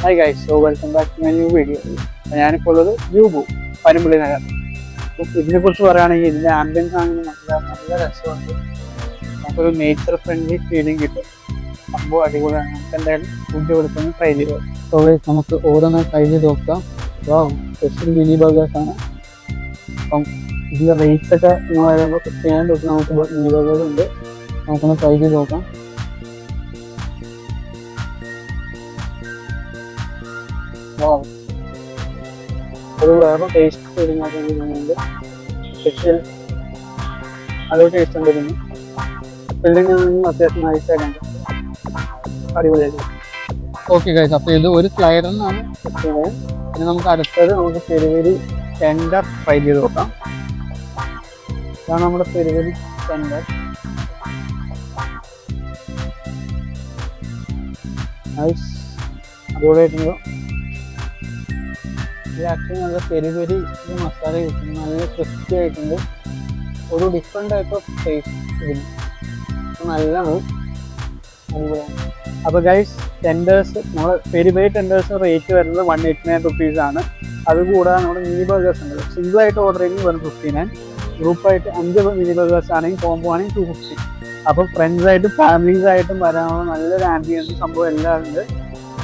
Hi guys, so welcome back to my new video. ഞാനിപ്പോൾ ഉള്ളത് ജൂബു പനമ്പള്ളി നഗർ. അപ്പോൾ ഇതിനെക്കുറിച്ച് പറയുകയാണെങ്കിൽ ഇതിൻ്റെ ആംബിയൻസ് ആണെങ്കിൽ നല്ല രസമുണ്ട്. നമുക്കൊരു നേച്ചർ ഫ്രണ്ട്ലി ഫീലിംഗ് കിട്ടും. സംഭവം അടിപൊളിയാണ്. നമുക്ക് എന്തായാലും ഫുഡ് കൊടുത്തൊന്ന് ട്രൈ ചെയ്ത് സോ നമുക്ക് ഓരോന്ന് ട്രൈ ചെയ്ത് നോക്കാം. സ്പെഷ്യൽ മിനി ബർഗേഴ്സാണ്. അപ്പം ഇതിൻ്റെ റേറ്റ്സ് ഒക്കെ ചെയ്യാൻ തൊട്ട് നമുക്ക് മിനി ബർഗേഴ്സ് ഉണ്ട്. നമുക്കൊന്ന് ട്രൈ ചെയ്ത് നോക്കാം. ഒരു വേറെ ടേസ്റ്റ് ഫീലിംഗ് ആയിട്ട് തോന്നുന്നുണ്ട്. സ്പെഷ്യൽ അതൊരു ടേസ്റ്റ് ഉണ്ട്. പിന്നെ ഫില്ലിംഗ് അത്യാവശ്യം നൈസായിട്ടുണ്ട്, അടിപൊളിയായിട്ട്. ഓക്കെ ഗൈസ്, അപ്പോൾ ഇത് ഒരു സ്ലൈഡറിനാണ് ചെയ്യുന്നത്. പിന്നെ നമുക്ക് അടുത്തത് നമുക്ക് പെരുവരി ടെൻഡർ ഫ്രൈ ചെയ്ത് നോക്കാം. ഇതാണ് നമ്മുടെ പെരുവരി ടെൻഡർ. നൈസ്, അടിപൊളിയായിട്ടുണ്ട്. ഇത് ആക്ച്വലി നല്ല പെരി പെരി മസാല കിട്ടും, നല്ല ക്രിസ്പി ആയിട്ടുണ്ട്. ഒരു ഡിഫറെൻറ്റ് ടൈപ്പ് ഓഫ് ടേസ്റ്റ് ഇതിന് നല്ലതാണ്, അടിപൊളിയാണ്. അപ്പോൾ ഗൈസ്, ടെൻഡേഴ്സ് നമ്മൾ പെരി പെരി ടെൻഡേഴ്സ് റേറ്റ് വരുന്നത് 189 റുപ്പീസാണ്. അതുകൂടാതെ നമ്മുടെ മിനി ബർഗേഴ്സ് ഉണ്ട്. സിംഗിളായിട്ട് ഓർഡർ ചെയ്യുന്നത് 159, ഗ്രൂപ്പായിട്ട് 5 മിനി ബർഗേഴ്സ് ആണെങ്കിൽ കോംബോ ആണെങ്കിൽ 250. അപ്പോൾ ഫ്രണ്ട്സായിട്ടും ഫാമിലീസായിട്ടും വരാനുള്ള നല്ലൊരു ആംബിയൻസ് സംഭവം എല്ലാം ഉണ്ട്.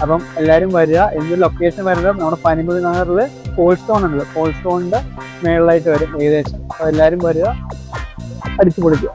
അപ്പം എല്ലാവരും വരിക. എന്തൊരു ലൊക്കേഷൻ വരുന്നത് നമ്മുടെ പനമ്പള്ളി നഗറിൽ കോൾഡ് സ്റ്റോൺ ഉണ്ട്. കോൾഡ് സ്റ്റോണിൻ്റെ മേളിലായിട്ട് വരും ഏകദേശം. അപ്പോൾ എല്ലാവരും വരിക, അടിച്ചു പൊളിക്കുക.